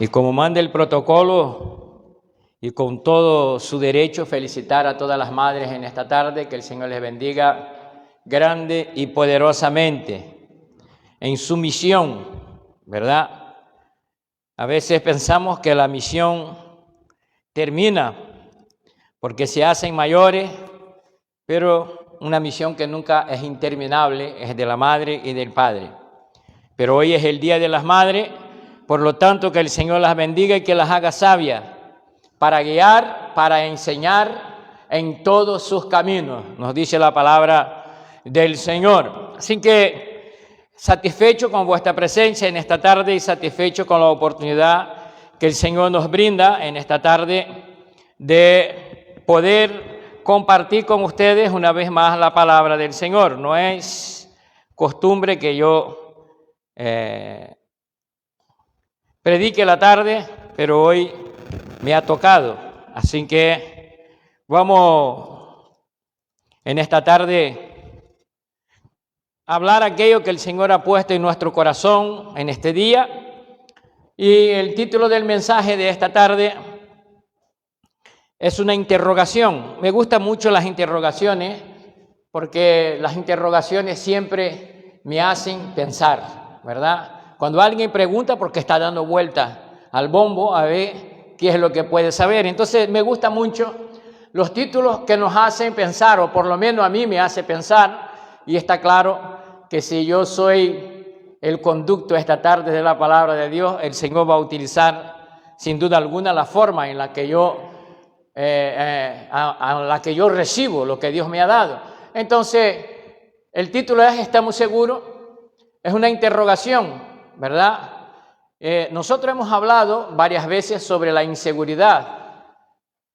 Y como manda el protocolo y con todo su derecho, felicitar a todas las madres en esta tarde, que el Señor les bendiga grande y poderosamente en su misión, ¿verdad? A veces pensamos que la misión termina porque se hacen mayores, pero una misión que nunca es interminable es de la madre y del padre. Pero hoy es el Día de las Madres, por lo tanto que el Señor las bendiga y que las haga sabias para guiar, para enseñar en todos sus caminos, nos dice la palabra del Señor. Así que satisfecho con vuestra presencia en esta tarde y satisfecho con la oportunidad que el Señor nos brinda en esta tarde de poder compartir con ustedes una vez más la palabra del Señor. No es costumbre que yo predique la tarde, pero hoy me ha tocado. Así que vamos en esta tarde a hablar aquello que el Señor ha puesto en nuestro corazón en este día. Y el título del mensaje de esta tarde es una interrogación. Me gustan mucho las interrogaciones porque las interrogaciones siempre me hacen pensar, ¿verdad? Cuando alguien pregunta porque está dando vueltas al bombo a ver qué es lo que puede saber. Entonces me gustan mucho los títulos que nos hacen pensar, o por lo menos a mí me hace pensar, y está claro que si yo soy el conducto esta tarde de la palabra de Dios, el Señor va a utilizar sin duda alguna la forma en la que yo recibo lo que Dios me ha dado. Entonces, el título es ¿estamos seguros? Es una interrogación, ¿verdad? Nosotros hemos hablado varias veces sobre la inseguridad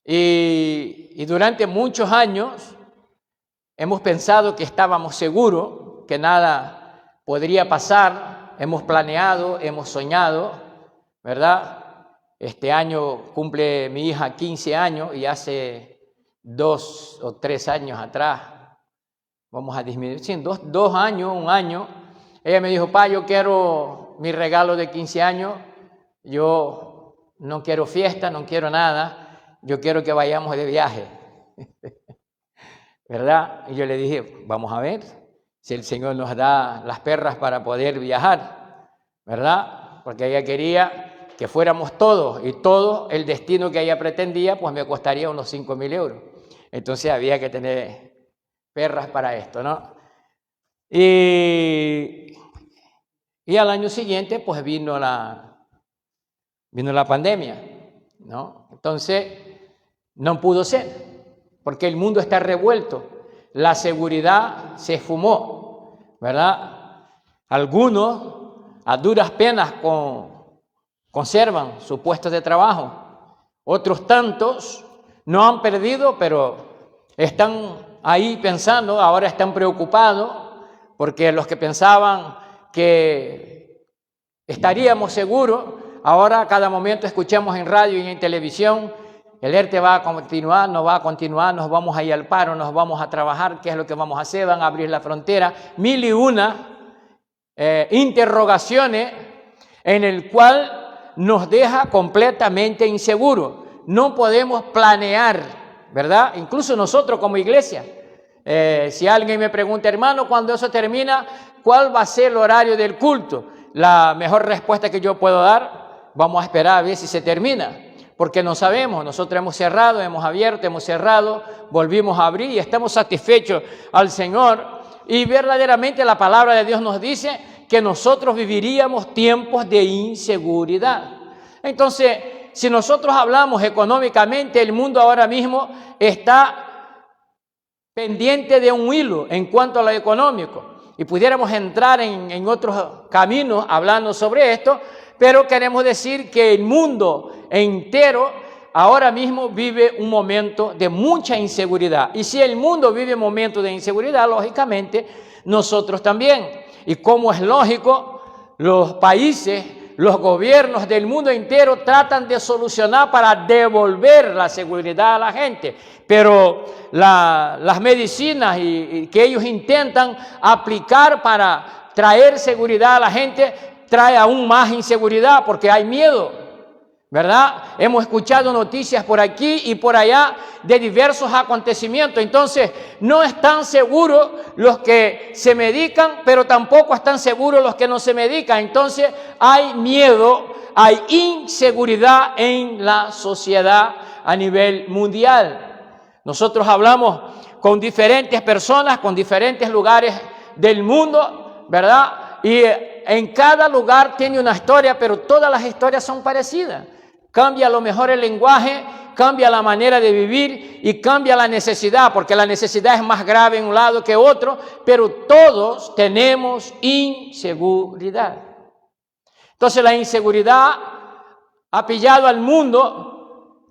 y durante muchos años hemos pensado que estábamos seguros, que nada podría pasar. Hemos planeado, hemos soñado, ¿verdad? Este año cumple mi hija 15 años y hace 2 o 3 años atrás, vamos a disminuir, sí, 2 años, 1 año, ella me dijo: pa, yo quiero mi regalo de 15 años, yo no quiero fiesta, no quiero nada, yo quiero que vayamos de viaje, ¿verdad? Y yo le dije: vamos a ver si el Señor nos da las perras para poder viajar, ¿verdad? Porque ella quería que fuéramos todos, y todo el destino que ella pretendía, pues me costaría unos 5.000 euros. Entonces había que tener perras para esto, ¿no? Y al año siguiente, pues vino la pandemia, ¿no? Entonces, no pudo ser, porque el mundo está revuelto. La seguridad se esfumó, ¿verdad? Algunos a duras penas conservan su puesto de trabajo. Otros tantos no han perdido, pero están ahí pensando, ahora están preocupados, porque los que pensaban que estaríamos seguros, ahora a cada momento escuchamos en radio y en televisión: el ERTE va a continuar, no va a continuar, nos vamos a ir al paro, nos vamos a trabajar, ¿qué es lo que vamos a hacer? Van a abrir la frontera, 1001 interrogaciones en el cual nos deja completamente inseguros. No podemos planear, ¿verdad? Incluso nosotros como iglesia. Si alguien me pregunta: hermano, cuando eso termina, ¿cuál va a ser el horario del culto? La mejor respuesta que yo puedo dar: vamos a esperar a ver si se termina. Porque no sabemos, nosotros hemos cerrado, hemos abierto, hemos cerrado, volvimos a abrir y estamos satisfechos al Señor. Y verdaderamente la palabra de Dios nos dice que nosotros viviríamos tiempos de inseguridad. Entonces, si nosotros hablamos económicamente, el mundo ahora mismo está pendiente de un hilo en cuanto a lo económico. Y pudiéramos entrar en otros caminos hablando sobre esto, pero queremos decir que el mundo entero ahora mismo vive un momento de mucha inseguridad. Y si el mundo vive un momento de inseguridad, lógicamente nosotros también. Y como es lógico, los países, los gobiernos del mundo entero tratan de solucionar para devolver la seguridad a la gente. Pero las medicinas que ellos intentan aplicar para traer seguridad a la gente trae aún más inseguridad porque hay miedo. ¿verdad? Hemos escuchado noticias por aquí y por allá de diversos acontecimientos. Entonces, no están seguros los que se medican, pero tampoco están seguros los que no se medican. Entonces, hay miedo, hay inseguridad en la sociedad a nivel mundial. Nosotros hablamos con diferentes personas, con diferentes lugares del mundo, ¿verdad? Y en cada lugar tiene una historia, pero todas las historias son parecidas. Cambia a lo mejor el lenguaje, cambia la manera de vivir y cambia la necesidad, porque la necesidad es más grave en un lado que otro, pero todos tenemos inseguridad. Entonces la inseguridad ha pillado al mundo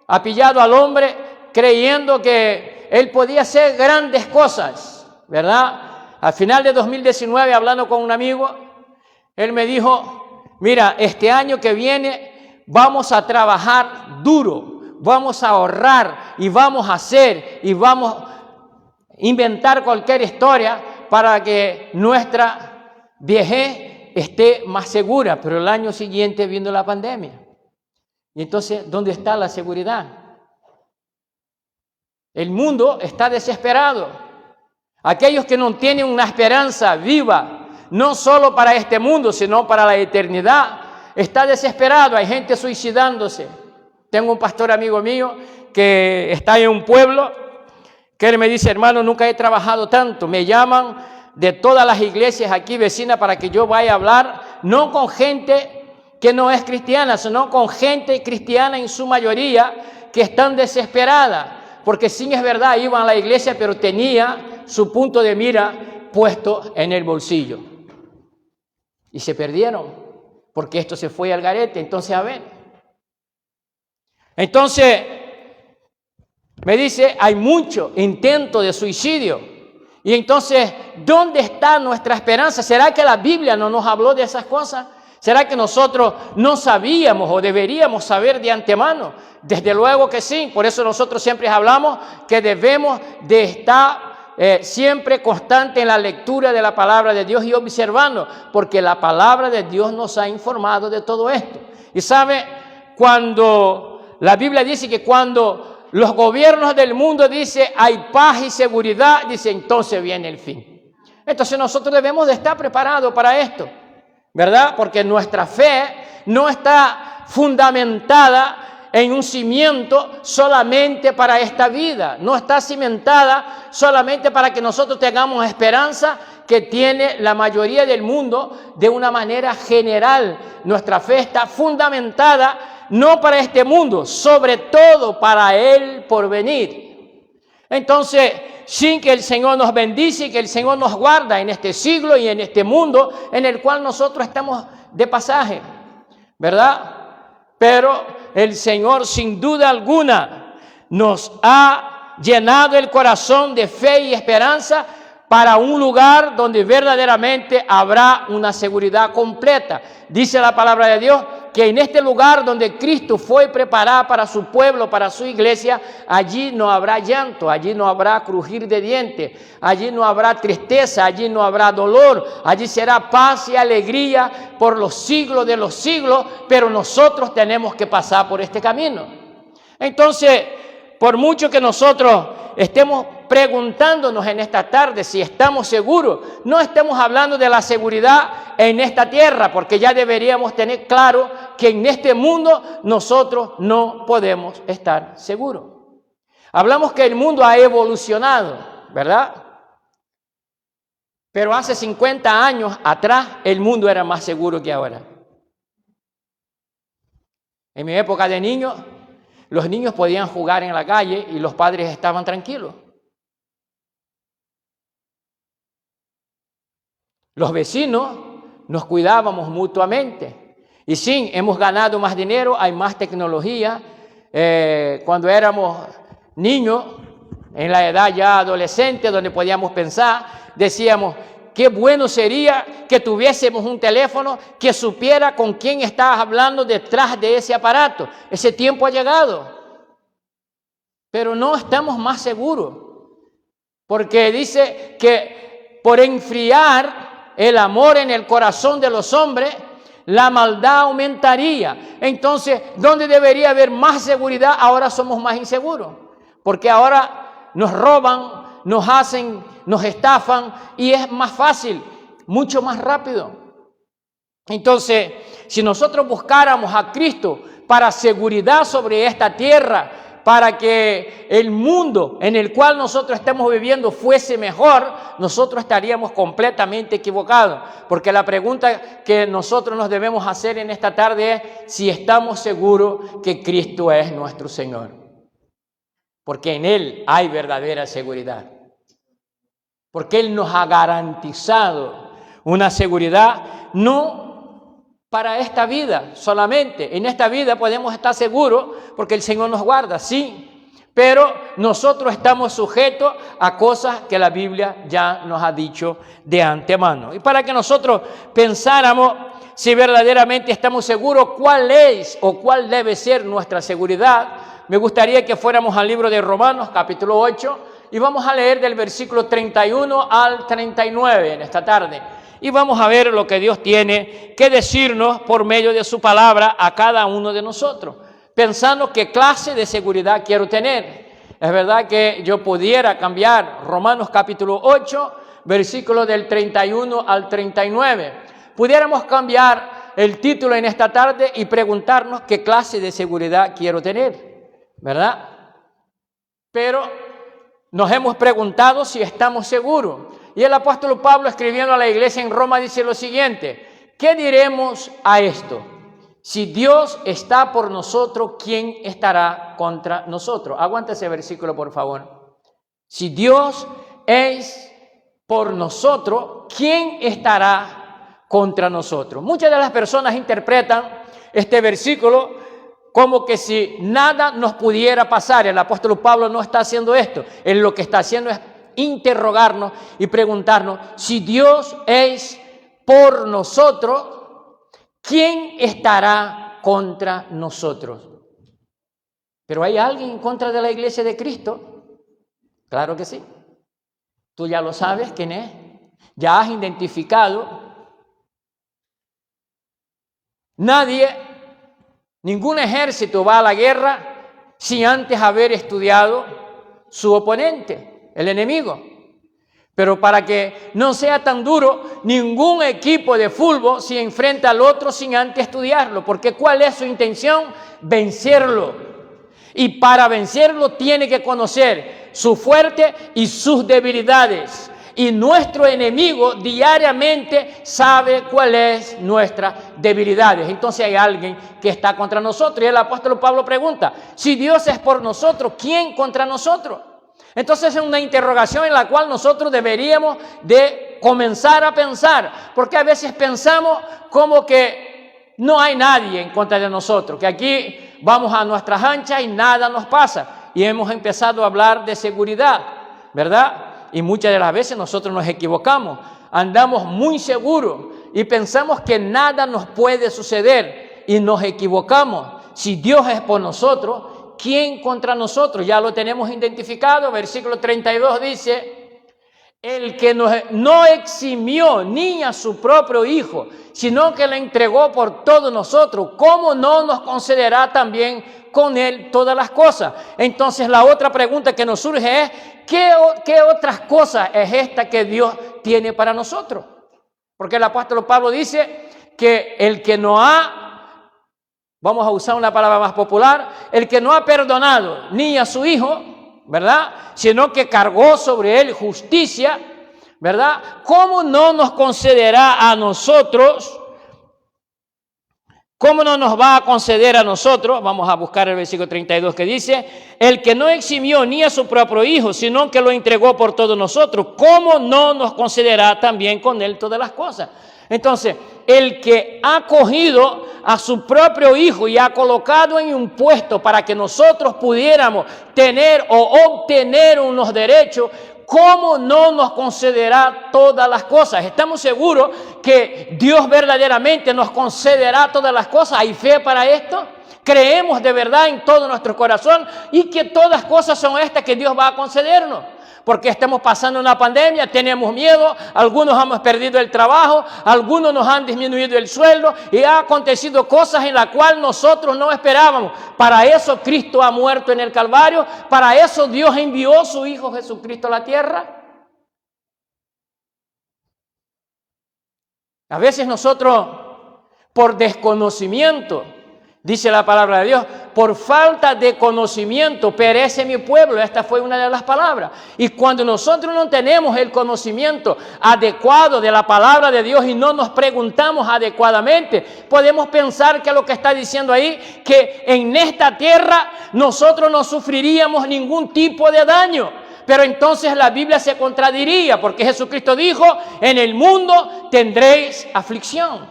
ha pillado al hombre creyendo que él podía hacer grandes cosas, ¿verdad? Al final de 2019, hablando con un amigo, él me dijo: mira, este año que viene vamos a trabajar duro, vamos a ahorrar y vamos a hacer y vamos a inventar cualquier historia para que nuestra vejez esté más segura. Pero el año siguiente vino la pandemia. Y entonces, ¿dónde está la seguridad? El mundo está desesperado. Aquellos que no tienen una esperanza viva, no solo para este mundo, sino para la eternidad, está desesperado. Hay gente suicidándose. Tengo un pastor amigo mío que está en un pueblo, que él me dice: hermano, nunca he trabajado tanto. Me llaman de todas las iglesias aquí vecinas para que yo vaya a hablar, no con gente que no es cristiana, sino con gente cristiana en su mayoría, que están desesperadas, porque sí es verdad, iban a la iglesia, pero tenía su punto de mira puesto en el bolsillo. Y se perdieron, porque esto se fue al garete. Entonces, a ver. Entonces, me dice, hay mucho intento de suicidio. Y entonces, ¿dónde está nuestra esperanza? ¿Será que la Biblia no nos habló de esas cosas? ¿Será que nosotros no sabíamos o deberíamos saber de antemano? Desde luego que sí. Por eso nosotros siempre hablamos que debemos de estar siempre constante en la lectura de la palabra de Dios y observando, porque la palabra de Dios nos ha informado de todo esto. Y sabe, cuando la Biblia dice que cuando los gobiernos del mundo dicen hay paz y seguridad, dice entonces viene el fin. Entonces nosotros debemos de estar preparados para esto, ¿verdad? Porque nuestra fe no está fundamentada en un cimiento solamente para esta vida, no está cimentada solamente para que nosotros tengamos esperanza que tiene la mayoría del mundo de una manera general. Nuestra fe está fundamentada no para este mundo, sobre todo para el porvenir. Entonces, sin que el Señor nos bendice y que el Señor nos guarda en este siglo y en este mundo en el cual nosotros estamos de pasaje, ¿verdad? Pero el Señor, sin duda alguna, nos ha llenado el corazón de fe y esperanza para un lugar donde verdaderamente habrá una seguridad completa. Dice la palabra de Dios que en este lugar donde Cristo fue preparado para su pueblo, para su iglesia, allí no habrá llanto, allí no habrá crujir de dientes, allí no habrá tristeza, allí no habrá dolor, allí será paz y alegría por los siglos de los siglos, pero nosotros tenemos que pasar por este camino. Entonces, por mucho que nosotros estemos preguntándonos en esta tarde si estamos seguros, no estemos hablando de la seguridad en esta tierra, porque ya deberíamos tener claro que en este mundo nosotros no podemos estar seguros. Hablamos que el mundo ha evolucionado, ¿verdad? Pero hace 50 años atrás el mundo era más seguro que ahora. En mi época de niño, los niños podían jugar en la calle y los padres estaban tranquilos. Los vecinos nos cuidábamos mutuamente. Y sí, hemos ganado más dinero, hay más tecnología. Cuando éramos niños, en la edad ya adolescente, donde podíamos pensar, decíamos, qué bueno sería que tuviésemos un teléfono que supiera con quién estabas hablando detrás de ese aparato. Ese tiempo ha llegado. Pero no estamos más seguros. Porque dice que por enfriar el amor en el corazón de los hombres, la maldad aumentaría. Entonces, donde debería haber más seguridad, ahora somos más inseguros. Porque ahora nos roban, nos hacen, nos estafan y es más fácil, mucho más rápido. Entonces, si nosotros buscáramos a Cristo para seguridad sobre esta tierra, para que el mundo en el cual nosotros estamos viviendo fuese mejor, nosotros estaríamos completamente equivocados. Porque la pregunta que nosotros nos debemos hacer en esta tarde es si estamos seguros que Cristo es nuestro Señor. Porque en Él hay verdadera seguridad. Porque Él nos ha garantizado una seguridad no para esta vida solamente. En esta vida podemos estar seguros porque el Señor nos guarda, sí. Pero nosotros estamos sujetos a cosas que la Biblia ya nos ha dicho de antemano. Y para que nosotros pensáramos si verdaderamente estamos seguros cuál es o cuál debe ser nuestra seguridad, me gustaría que fuéramos al libro de Romanos, capítulo 8, y vamos a leer del versículo 31 al 39 en esta tarde. Y vamos a ver lo que Dios tiene que decirnos por medio de su palabra a cada uno de nosotros, pensando qué clase de seguridad quiero tener. Es verdad que yo pudiera cambiar Romanos capítulo 8, versículos del 31 al 39. Pudiéramos cambiar el título en esta tarde y preguntarnos qué clase de seguridad quiero tener, ¿verdad? Pero nos hemos preguntado si estamos seguros. Y el apóstol Pablo, escribiendo a la iglesia en Roma, dice lo siguiente: ¿qué diremos a esto? Si Dios está por nosotros, ¿quién estará contra nosotros? Aguanta ese versículo, por favor. Si Dios es por nosotros, ¿quién estará contra nosotros? Muchas de las personas interpretan este versículo como que si nada nos pudiera pasar. El apóstol Pablo no está haciendo esto. Él lo que está haciendo es interrogarnos y preguntarnos: si Dios es por nosotros, ¿quién estará contra nosotros? ¿Pero hay alguien en contra de la iglesia de Cristo? Claro que sí. Tú ya lo sabes quién es. Ya has identificado. Ningún ejército va a la guerra sin antes haber estudiado su oponente, el enemigo. Pero para que no sea tan duro, ningún equipo de fútbol se enfrenta al otro sin antes estudiarlo. Porque ¿cuál es su intención? Vencerlo. Y para vencerlo tiene que conocer su fuerte y sus debilidades. Y nuestro enemigo diariamente sabe cuáles son nuestras debilidades. Entonces hay alguien que está contra nosotros. Y el apóstol Pablo pregunta: si Dios es por nosotros, ¿quién contra nosotros? Entonces es una interrogación en la cual nosotros deberíamos de comenzar a pensar, porque a veces pensamos como que no hay nadie en contra de nosotros, que aquí vamos a nuestras anchas y nada nos pasa, y hemos empezado a hablar de seguridad, ¿verdad? Y muchas de las veces nosotros nos equivocamos, andamos muy seguros y pensamos que nada nos puede suceder y nos equivocamos. Si Dios es por nosotros, ¿quién contra nosotros? Ya lo tenemos identificado. Versículo 32 dice: el que no eximió ni a su propio Hijo, sino que le entregó por todos nosotros, ¿cómo no nos concederá también con Él todas las cosas? Entonces la otra pregunta que nos surge es: ¿qué otras cosas es esta que Dios tiene para nosotros? Porque el apóstol Pablo dice que el que no ha, vamos a usar una palabra más popular, el que no ha perdonado ni a su Hijo, ¿verdad?, sino que cargó sobre él justicia, ¿verdad?, ¿cómo no nos concederá a nosotros? ¿Cómo no nos va a conceder a nosotros? Vamos a buscar el versículo 32 que dice: el que no eximió ni a su propio Hijo, sino que lo entregó por todos nosotros, ¿cómo no nos concederá también con Él todas las cosas? Entonces, el que ha cogido a su propio Hijo y ha colocado en un puesto para que nosotros pudiéramos tener o obtener unos derechos, ¿cómo no nos concederá todas las cosas? ¿Estamos seguros que Dios verdaderamente nos concederá todas las cosas? ¿Hay fe para esto? ¿Creemos de verdad en todo nuestro corazón y que todas cosas son estas que Dios va a concedernos? porque estamos pasando una pandemia, tenemos miedo, algunos hemos perdido el trabajo, algunos nos han disminuido el sueldo y ha acontecido cosas en las cuales nosotros no esperábamos. Para eso Cristo ha muerto en el Calvario, para eso Dios envió a su Hijo Jesucristo a la tierra. A veces nosotros, por desconocimiento, dice la palabra de Dios, por falta de conocimiento perece mi pueblo. Esta fue una de las palabras. Y cuando nosotros no tenemos el conocimiento adecuado de la palabra de Dios y no nos preguntamos adecuadamente, podemos pensar que lo que está diciendo ahí, que en esta tierra nosotros no sufriríamos ningún tipo de daño. Pero entonces la Biblia se contradiría, porque Jesucristo dijo, en el mundo tendréis aflicción.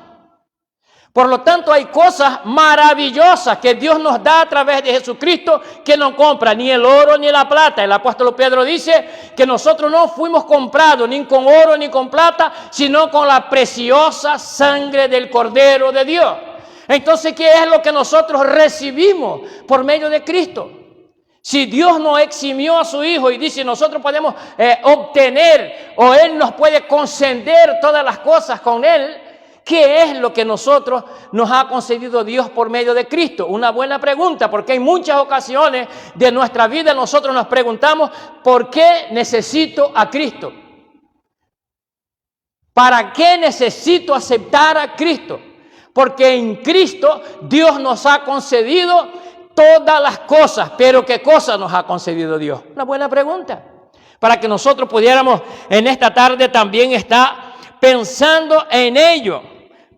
Por lo tanto, hay cosas maravillosas que Dios nos da a través de Jesucristo que no compra ni el oro ni la plata. El apóstol Pedro dice que nosotros no fuimos comprados ni con oro ni con plata, sino con la preciosa sangre del Cordero de Dios. Entonces, ¿qué es lo que nosotros recibimos por medio de Cristo? Si Dios nos eximió a su Hijo y dice nosotros podemos obtener o Él nos puede conceder todas las cosas con Él, ¿qué es lo que nos ha concedido Dios por medio de Cristo? Una buena pregunta, porque en muchas ocasiones de nuestra vida nosotros nos preguntamos, ¿por qué necesito a Cristo? ¿Para qué necesito aceptar a Cristo? Porque en Cristo Dios nos ha concedido todas las cosas. Pero ¿qué cosa nos ha concedido Dios? Una buena pregunta. Para que nosotros pudiéramos en esta tarde también estar pensando en ello.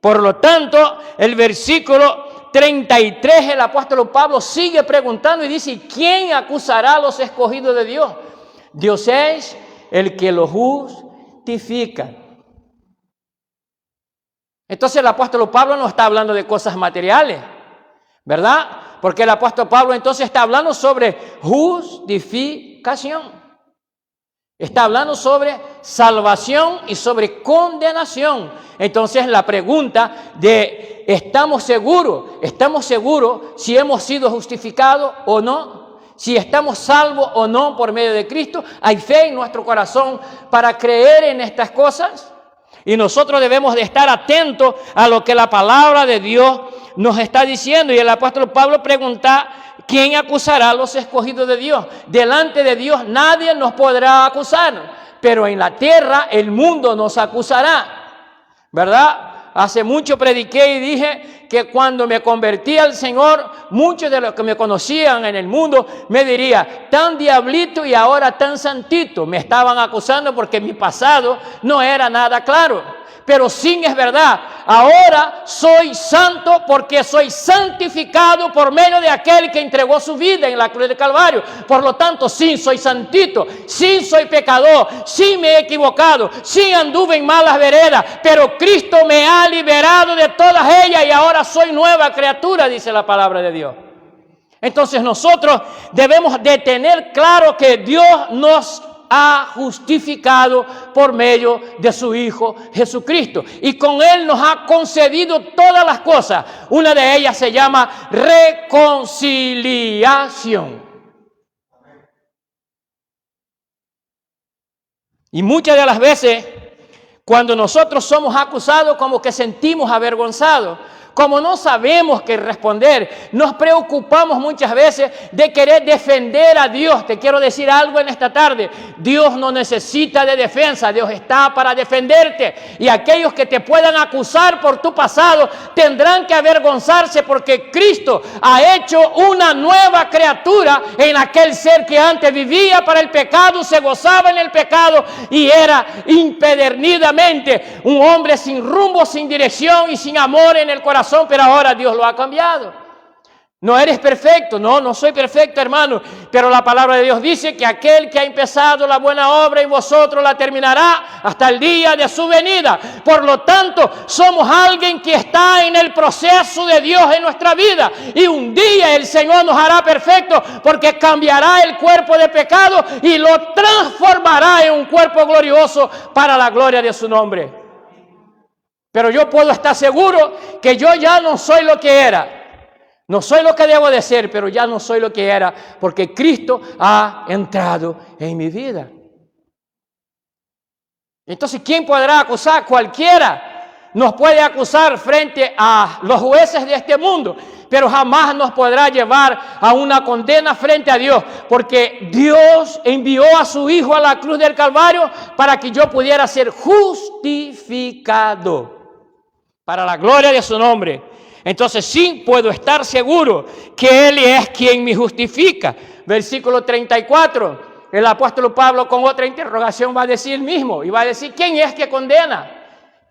Por lo tanto, el versículo 33, el apóstol Pablo sigue preguntando y dice, ¿quién acusará a los escogidos de Dios? Dios es el que los justifica. Entonces el apóstol Pablo no está hablando de cosas materiales, ¿verdad? Porque el apóstol Pablo entonces está hablando sobre justificación. Está hablando sobre salvación y sobre condenación. Entonces la pregunta de ¿estamos seguros si hemos sido justificados o no? Si estamos salvos o no por medio de Cristo. ¿Hay fe en nuestro corazón para creer en estas cosas? Y nosotros debemos de estar atentos a lo que la palabra de Dios nos está diciendo. Y el apóstol Pablo pregunta, ¿quién acusará a los escogidos de Dios? Delante de Dios nadie nos podrá acusar, pero en la tierra el mundo nos acusará, ¿verdad? Hace mucho prediqué y dije que cuando me convertí al Señor, muchos de los que me conocían en el mundo me dirían, tan diablito y ahora tan santito. Me estaban acusando porque mi pasado no era nada claro. Pero sí es verdad, ahora soy santo porque soy santificado por medio de aquel que entregó su vida en la cruz del Calvario. Por lo tanto, sí soy santito, sí soy pecador, sí me he equivocado, sí anduve en malas veredas, pero Cristo me ha liberado de todas ellas y ahora soy nueva criatura, dice la palabra de Dios. Entonces nosotros debemos de tener claro que Dios nos ha justificado por medio de su Hijo Jesucristo. Y con Él nos ha concedido todas las cosas. Una de ellas se llama reconciliación. Y muchas de las veces, cuando nosotros somos acusados, como que sentimos avergonzados. Como no sabemos qué responder, nos preocupamos muchas veces de querer defender a Dios. Te quiero decir algo en esta tarde. Dios no necesita de defensa. Dios está para defenderte. Y aquellos que te puedan acusar por tu pasado tendrán que avergonzarse porque Cristo ha hecho una nueva criatura en aquel ser que antes vivía para el pecado, se gozaba en el pecado y era impedernidamente un hombre sin rumbo, sin dirección y sin amor en el corazón. Pero ahora Dios lo ha cambiado. No eres perfecto, no soy perfecto, hermano, pero la palabra de Dios dice que aquel que ha empezado la buena obra en vosotros la terminará hasta el día de su venida. Por lo tanto, somos alguien que está en el proceso de Dios en nuestra vida y un día el Señor nos hará perfecto porque cambiará el cuerpo de pecado y lo transformará en un cuerpo glorioso para la gloria de su nombre. Pero yo puedo estar seguro que yo ya no soy lo que era. No soy lo que debo de ser, pero ya no soy lo que era, porque Cristo ha entrado en mi vida. Entonces, ¿quién podrá acusar? Cualquiera nos puede acusar frente a los jueces de este mundo, pero jamás nos podrá llevar a una condena frente a Dios, porque Dios envió a su Hijo a la cruz del Calvario para que yo pudiera ser justificado para la gloria de su nombre. Entonces sí puedo estar seguro que Él es quien me justifica. Versículo 34, el apóstol Pablo con otra interrogación va a decir el mismo, y va a decir, ¿quién es que condena?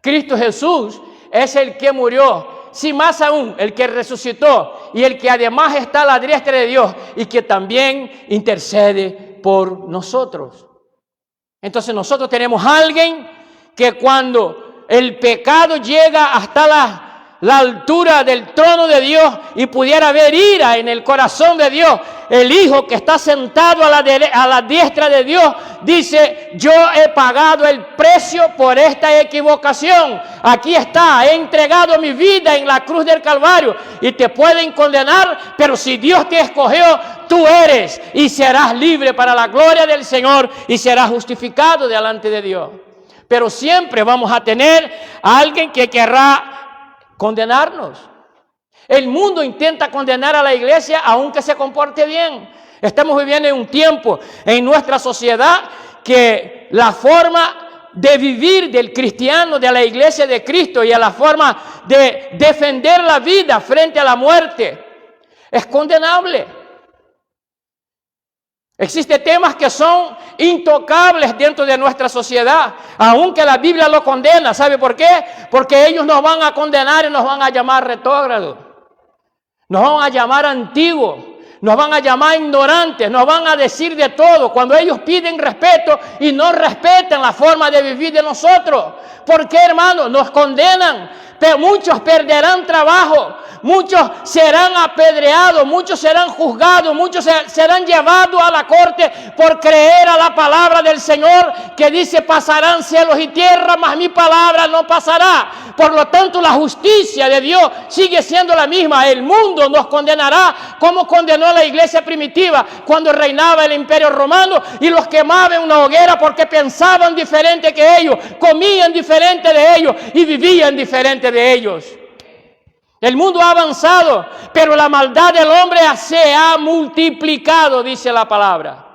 Cristo Jesús es el que murió, sí, más aún, el que resucitó y el que además está a la diestra de Dios y que también intercede por nosotros. Entonces nosotros tenemos a alguien que cuando el pecado llega hasta la altura del trono de Dios y pudiera haber ira en el corazón de Dios, el Hijo que está sentado a la diestra de Dios dice, yo he pagado el precio por esta equivocación. Aquí está, he entregado mi vida en la cruz del Calvario y te pueden condenar, pero si Dios te escogió, tú eres y serás libre para la gloria del Señor y serás justificado delante de Dios. Pero siempre vamos a tener a alguien que querrá condenarnos. El mundo intenta condenar a la iglesia aunque se comporte bien. Estamos viviendo en un tiempo en nuestra sociedad que la forma de vivir del cristiano, de la iglesia de Cristo y a la forma de defender la vida frente a la muerte es condenable. Existen temas que son intocables dentro de nuestra sociedad, aunque la Biblia lo condena. ¿Sabe por qué? Porque ellos nos van a condenar y nos van a llamar retrógrados, nos van a llamar antiguos, nos van a llamar ignorantes, nos van a decir de todo cuando ellos piden respeto y no respetan la forma de vivir de nosotros. ¿Por qué, hermano? Nos condenan, pero muchos perderán trabajo, muchos serán apedreados, muchos serán juzgados, muchos serán llevados a la corte por creer a la palabra del Señor que dice, pasarán cielos y tierra, mas mi palabra no pasará. Por lo tanto, la justicia de Dios sigue siendo la misma. El mundo nos condenará como condenó a la iglesia primitiva cuando reinaba el imperio romano y los quemaba en una hoguera porque pensaban diferente que ellos, comían diferente de ellos y vivían diferente de ellos. El mundo ha avanzado, pero la maldad del hombre se ha multiplicado, dice la palabra.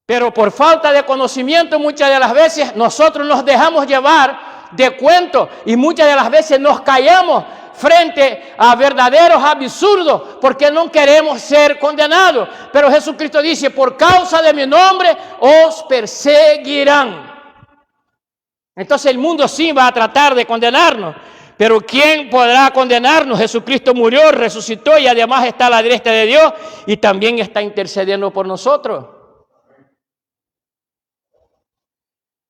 Pero por falta de conocimiento muchas de las veces nosotros nos dejamos llevar de cuentos y muchas de las veces nos callamos frente a verdaderos absurdos porque no queremos ser condenados. Pero Jesucristo dice, por causa de mi nombre os perseguirán. Entonces el mundo sí va a tratar de condenarnos. Pero ¿quién podrá condenarnos? Jesucristo murió, resucitó y además está a la diestra de Dios y también está intercediendo por nosotros.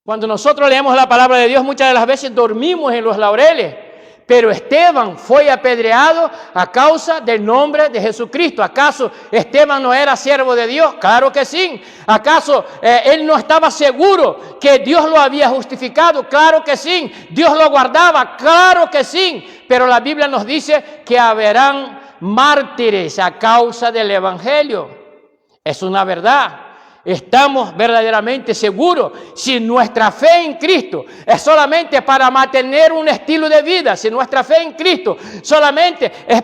Cuando nosotros leemos la palabra de Dios, muchas de las veces dormimos en los laureles. Pero Esteban fue apedreado a causa del nombre de Jesucristo. ¿Acaso Esteban no era siervo de Dios? Claro que sí. ¿Acaso él no estaba seguro que Dios lo había justificado? Claro que sí. ¿Dios lo guardaba? Claro que sí. Pero la Biblia nos dice que habrán mártires a causa del evangelio. Es una verdad. Estamos verdaderamente seguros. Si nuestra fe en Cristo es solamente para mantener un estilo de vida, si nuestra fe en Cristo solamente es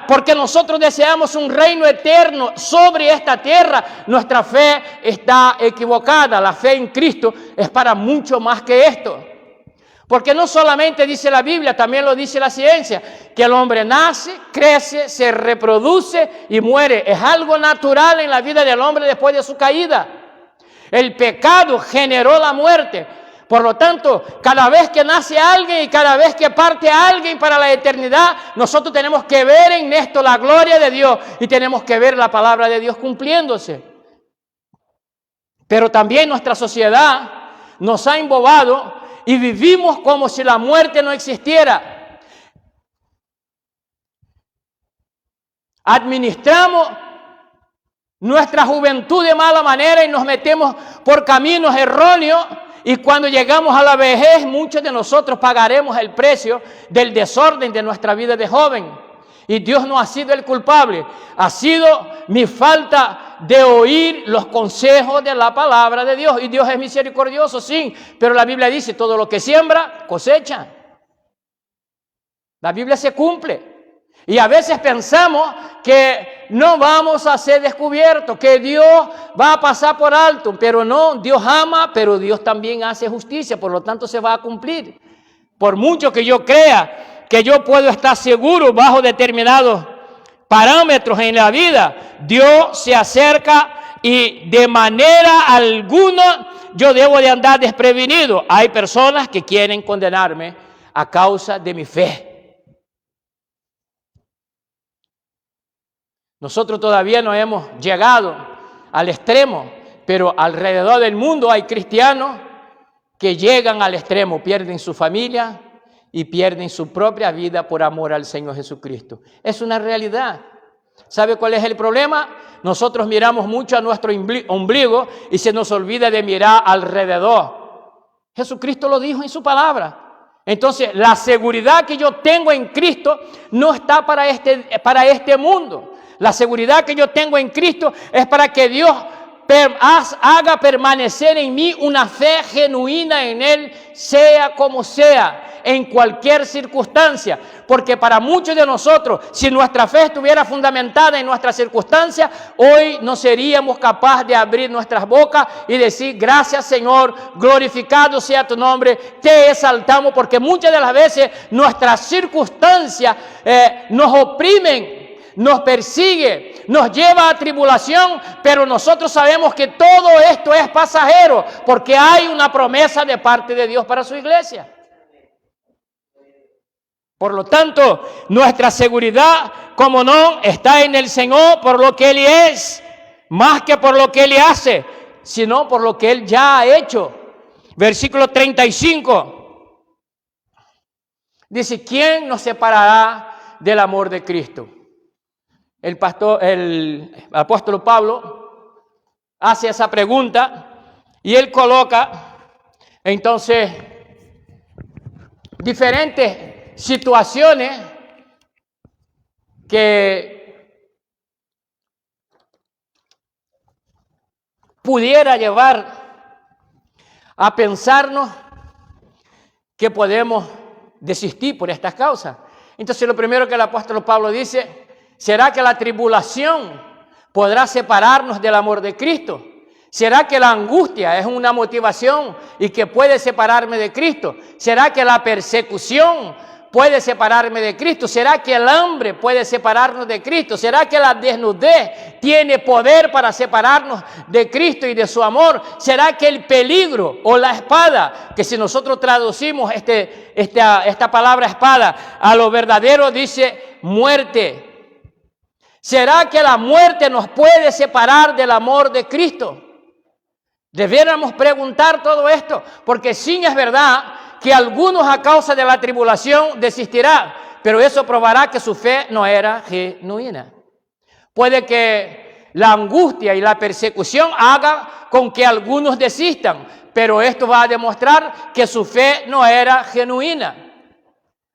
porque nosotros deseamos un reino eterno sobre esta tierra, nuestra fe está equivocada. La fe en Cristo es para mucho más que esto. Porque no solamente dice la Biblia, también lo dice la ciencia, que el hombre nace, crece, se reproduce y muere. Es algo natural en la vida del hombre después de su caída. El pecado generó la muerte. Por lo tanto, cada vez que nace alguien y cada vez que parte alguien para la eternidad, nosotros tenemos que ver en esto la gloria de Dios y tenemos que ver la palabra de Dios cumpliéndose. Pero también nuestra sociedad nos ha embobado y vivimos como si la muerte no existiera. Administramos nuestra juventud de mala manera y nos metemos por caminos erróneos. Y cuando llegamos a la vejez, muchos de nosotros pagaremos el precio del desorden de nuestra vida de joven. Y Dios no ha sido el culpable, ha sido mi falta de oír los consejos de la palabra de Dios. Y Dios es misericordioso, sí, pero la Biblia dice, todo lo que siembra, cosecha. La Biblia se cumple. Y a veces pensamos que no vamos a ser descubiertos, que Dios va a pasar por alto, pero no, Dios ama, pero Dios también hace justicia, por lo tanto se va a cumplir. Por mucho que yo crea que yo puedo estar seguro bajo determinados parámetros en la vida, Dios se acerca y de manera alguna yo debo de andar desprevenido. Hay personas que quieren condenarme a causa de mi fe. Nosotros todavía no hemos llegado al extremo, pero alrededor del mundo hay cristianos que llegan al extremo, pierden su familia y pierden su propia vida por amor al Señor Jesucristo. Es una realidad. ¿Sabe cuál es el problema? Nosotros miramos mucho a nuestro ombligo y se nos olvida de mirar alrededor. Jesucristo lo dijo en su palabra. Entonces, la seguridad que yo tengo en Cristo no está para este mundo. La seguridad que yo tengo en Cristo es para que Dios haga permanecer en mí una fe genuina en Él, sea como sea, en cualquier circunstancia. Porque para muchos de nosotros, si nuestra fe estuviera fundamentada en nuestras circunstancias, hoy no seríamos capaces de abrir nuestras bocas y decir, gracias Señor, glorificado sea tu nombre, te exaltamos, porque muchas de las veces nuestras circunstancias nos oprimen, nos persigue, nos lleva a tribulación, pero nosotros sabemos que todo esto es pasajero, porque hay una promesa de parte de Dios para su iglesia. Por lo tanto, nuestra seguridad, como no, está en el Señor por lo que Él es, más que por lo que Él hace, sino por lo que Él ya ha hecho. Versículo 35. Dice, ¿quién nos separará del amor de Cristo? El apóstol Pablo hace esa pregunta y él coloca entonces diferentes situaciones que pudiera llevar a pensarnos que podemos desistir por estas causas. Entonces lo primero que el apóstol Pablo dice, ¿será que la tribulación podrá separarnos del amor de Cristo? ¿Será que la angustia es una motivación y que puede separarme de Cristo? ¿Será que la persecución puede separarme de Cristo? ¿Será que el hambre puede separarnos de Cristo? ¿Será que la desnudez tiene poder para separarnos de Cristo y de su amor? ¿Será que el peligro o la espada, que si nosotros traducimos esta palabra espada a lo verdadero dice muerte? ¿Será que la muerte nos puede separar del amor de Cristo? Debiéramos preguntar todo esto, porque sí es verdad que algunos a causa de la tribulación desistirán, pero eso probará que su fe no era genuina. Puede que la angustia y la persecución hagan con que algunos desistan, pero esto va a demostrar que su fe no era genuina.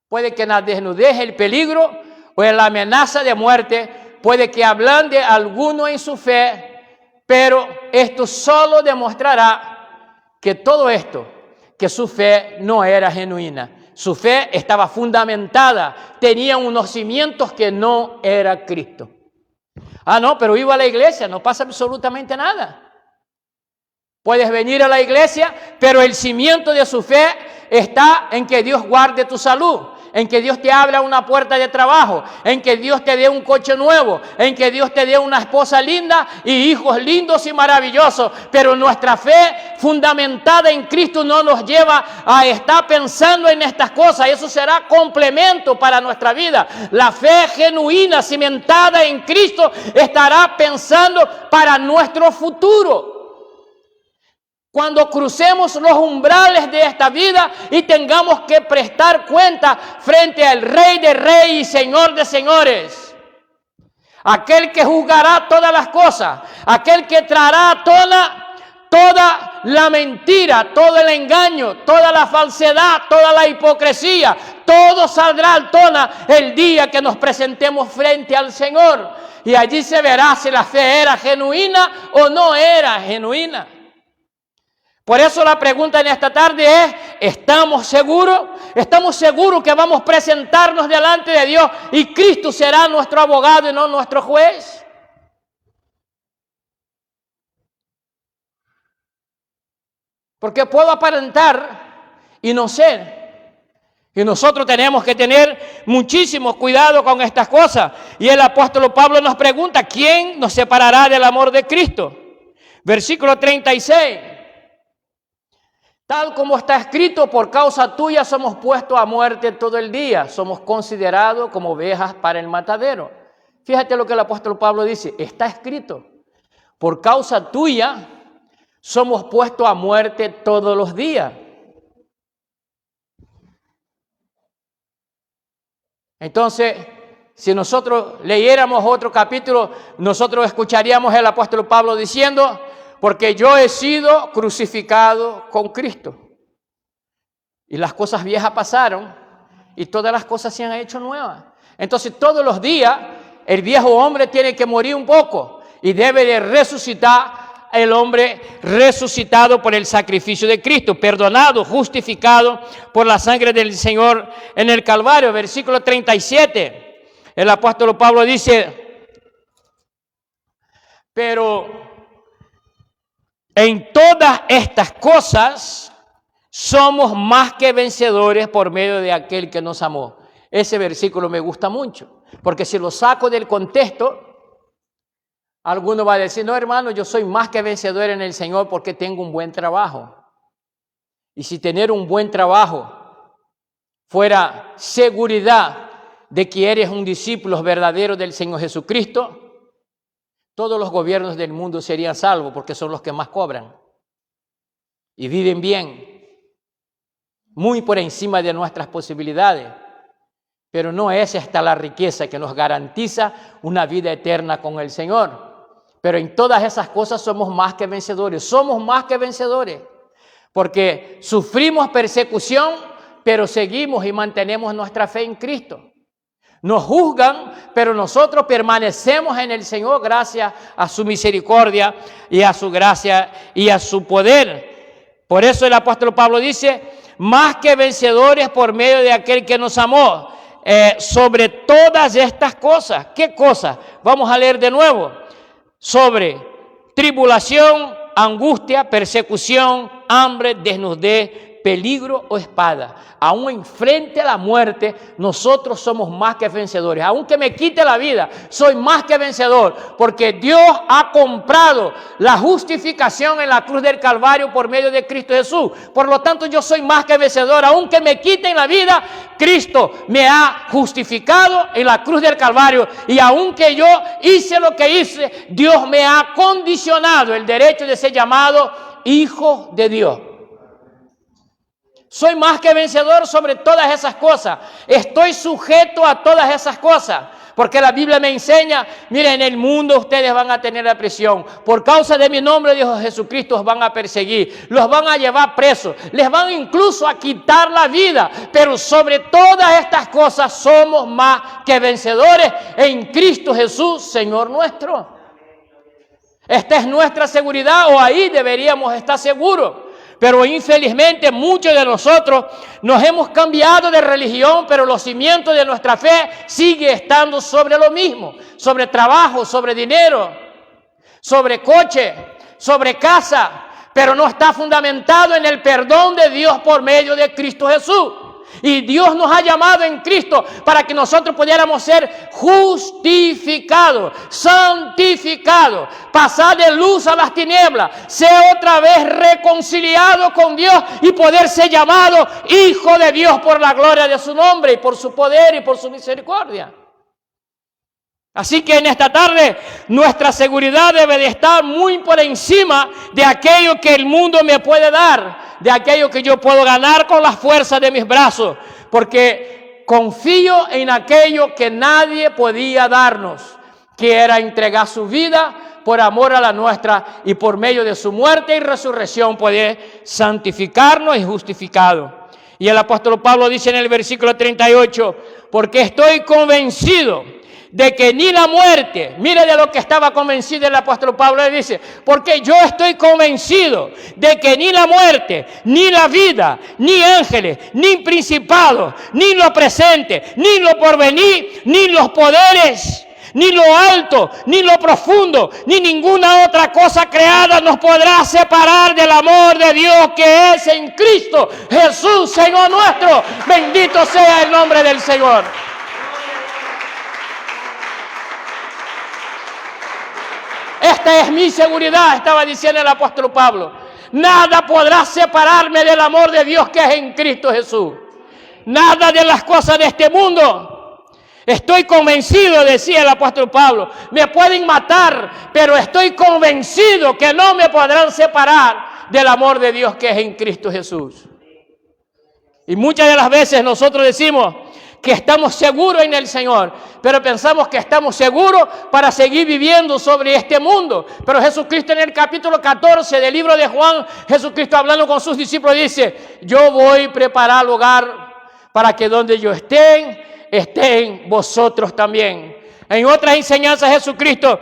Puede que en la desnudez, el peligro o en la amenaza de muerte, puede que ablande alguno en su fe, pero esto solo demostrará que todo esto, que su fe no era genuina. Su fe estaba fundamentada, tenía unos cimientos que no era Cristo. Ah, no, pero iba a la iglesia, no pasa absolutamente nada. Puedes venir a la iglesia, pero el cimiento de su fe está en que Dios guarde tu salud, en que Dios te abra una puerta de trabajo, en que Dios te dé un coche nuevo, en que Dios te dé una esposa linda y hijos lindos y maravillosos. Pero nuestra fe fundamentada en Cristo no nos lleva a estar pensando en estas cosas. Eso será complemento para nuestra vida. La fe genuina, cimentada en Cristo, estará pensando para nuestro futuro. Cuando crucemos los umbrales de esta vida y tengamos que prestar cuenta frente al Rey de Reyes y Señor de Señores, aquel que juzgará todas las cosas, aquel que traerá toda la mentira, todo el engaño, toda la falsedad, toda la hipocresía, Todo saldrá a tona el día que nos presentemos frente al Señor. Y allí se verá si la fe era genuina o no era genuina. Por eso la pregunta en esta tarde es, ¿estamos seguros? ¿Estamos seguros que vamos a presentarnos delante de Dios y Cristo será nuestro abogado y no nuestro juez? Porque puedo aparentar y no ser. Y nosotros tenemos que tener muchísimo cuidado con estas cosas. Y el apóstol Pablo nos pregunta, ¿quién nos separará del amor de Cristo? Versículo 36. Tal como está escrito, por causa tuya somos puestos a muerte todo el día. Somos considerados como ovejas para el matadero. Fíjate lo que el apóstol Pablo dice. Está escrito, por causa tuya somos puestos a muerte todos los días. Entonces, si nosotros leyéramos otro capítulo, nosotros escucharíamos al apóstol Pablo diciendo, porque yo he sido crucificado con Cristo. Y las cosas viejas pasaron y todas las cosas se han hecho nuevas. Entonces, todos los días, el viejo hombre tiene que morir un poco y debe de resucitar el hombre resucitado por el sacrificio de Cristo, perdonado, justificado por la sangre del Señor en el Calvario. Versículo 37, el apóstol Pablo dice, pero en todas estas cosas somos más que vencedores por medio de aquel que nos amó. Ese versículo me gusta mucho, porque si lo saco del contexto, alguno va a decir, no hermano, yo soy más que vencedor en el Señor porque tengo un buen trabajo. Y si tener un buen trabajo fuera seguridad de que eres un discípulo verdadero del Señor Jesucristo, todos los gobiernos del mundo serían salvos porque son los que más cobran. Y viven bien, muy por encima de nuestras posibilidades. Pero no es esta la riqueza que nos garantiza una vida eterna con el Señor. Pero en todas esas cosas somos más que vencedores. Somos más que vencedores. Porque sufrimos persecución, pero seguimos y mantenemos nuestra fe en Cristo. Nos juzgan, pero nosotros permanecemos en el Señor gracias a su misericordia y a su gracia y a su poder. Por eso el apóstol Pablo dice, más que vencedores por medio de aquel que nos amó. Sobre todas estas cosas. ¿Qué cosas? Vamos a leer de nuevo. Sobre tribulación, angustia, persecución, hambre, desnudez, peligro o espada. Aún enfrente a la muerte, nosotros somos más que vencedores. Aunque me quite la vida, soy más que vencedor, porque Dios ha comprado la justificación en la cruz del Calvario por medio de Cristo Jesús. Por lo tanto, yo soy más que vencedor. Aunque me quiten la vida, Cristo me ha justificado en la cruz del Calvario. Y aunque yo hice lo que hice, Dios me ha condicionado el derecho de ser llamado hijo de Dios. Soy más que vencedor sobre todas esas cosas. Estoy sujeto a todas esas cosas. Porque la Biblia me enseña, miren, en el mundo ustedes van a tener la prisión. Por causa de mi nombre, dijo Jesucristo, os van a perseguir. Los van a llevar presos. Les van incluso a quitar la vida. Pero sobre todas estas cosas somos más que vencedores en Cristo Jesús, Señor nuestro. Esta es nuestra seguridad, o ahí deberíamos estar seguros. Pero infelizmente muchos de nosotros nos hemos cambiado de religión, pero los cimientos de nuestra fe sigue estando sobre lo mismo, sobre trabajo, sobre dinero, sobre coche, sobre casa, pero no está fundamentado en el perdón de Dios por medio de Cristo Jesús. Y Dios nos ha llamado en Cristo para que nosotros pudiéramos ser justificados, santificados, pasar de luz a las tinieblas, ser otra vez reconciliados con Dios y poder ser llamado hijo de Dios por la gloria de su nombre y por su poder y por su misericordia. Así que en esta tarde nuestra seguridad debe de estar muy por encima de aquello que el mundo me puede dar, de aquello que yo puedo ganar con las fuerzas de mis brazos, porque confío en aquello que nadie podía darnos, que era entregar su vida por amor a la nuestra y por medio de su muerte y resurrección poder santificarnos y justificarnos. Y el apóstol Pablo dice en el versículo 38, porque estoy convencido de que ni la muerte, mire de lo que estaba convencido el apóstol Pablo, le dice, porque yo estoy convencido de que ni la muerte, ni la vida, ni ángeles, ni principados, ni lo presente, ni lo porvenir, ni los poderes, ni lo alto, ni lo profundo, ni ninguna otra cosa creada nos podrá separar del amor de Dios que es en Cristo Jesús, Señor nuestro. Bendito sea el nombre del Señor. Esta es mi seguridad, estaba diciendo el apóstol Pablo. Nada podrá separarme del amor de Dios que es en Cristo Jesús. Nada de las cosas de este mundo. Estoy convencido, decía el apóstol Pablo, me pueden matar, pero estoy convencido que no me podrán separar del amor de Dios que es en Cristo Jesús. Y muchas de las veces nosotros decimos que estamos seguros en el Señor, pero pensamos que estamos seguros para seguir viviendo sobre este mundo. Pero Jesucristo en el capítulo 14 del libro de Juan, Jesucristo hablando con sus discípulos dice, yo voy a preparar lugar para que donde yo esté, estén vosotros también. En otras enseñanzas Jesucristo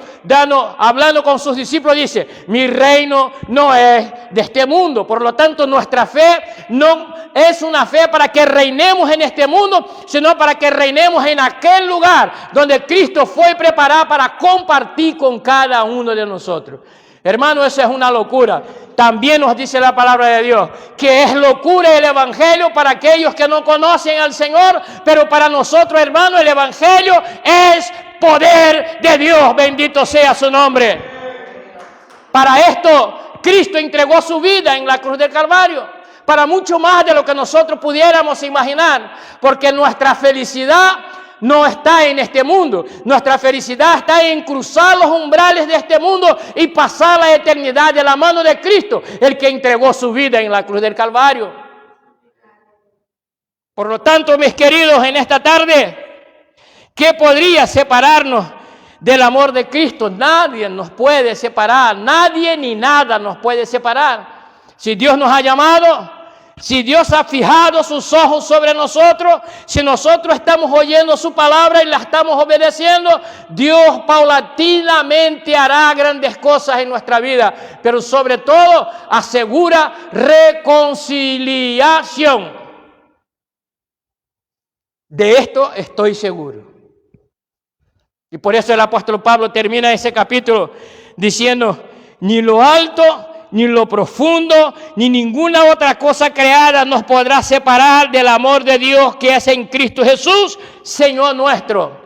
hablando con sus discípulos dice, mi reino no es de este mundo. Por lo tanto, nuestra fe no es una fe para que reinemos en este mundo, sino para que reinemos en aquel lugar donde Cristo fue preparado para compartir con cada uno de nosotros. Hermano, eso es una locura. También nos dice la palabra de Dios que es locura el evangelio para aquellos que no conocen al Señor, pero para nosotros, hermano, el evangelio es poder de Dios. Bendito sea su nombre. Para esto, Cristo entregó su vida en la cruz del Calvario, para mucho más de lo que nosotros pudiéramos imaginar, porque nuestra felicidad no está en este mundo. Nuestra felicidad está en cruzar los umbrales de este mundo y pasar la eternidad de la mano de Cristo, el que entregó su vida en la cruz del Calvario. Por lo tanto, mis queridos, en esta tarde, ¿qué podría separarnos del amor de Cristo? Nadie nos puede separar, nadie ni nada nos puede separar. Si Dios nos ha llamado, si Dios ha fijado sus ojos sobre nosotros, si nosotros estamos oyendo su palabra y la estamos obedeciendo, Dios paulatinamente hará grandes cosas en nuestra vida, pero sobre todo asegura reconciliación. De esto estoy seguro. Y por eso el apóstol Pablo termina ese capítulo diciendo, ni lo alto, ni lo profundo, ni ninguna otra cosa creada nos podrá separar del amor de Dios que es en Cristo Jesús, Señor nuestro.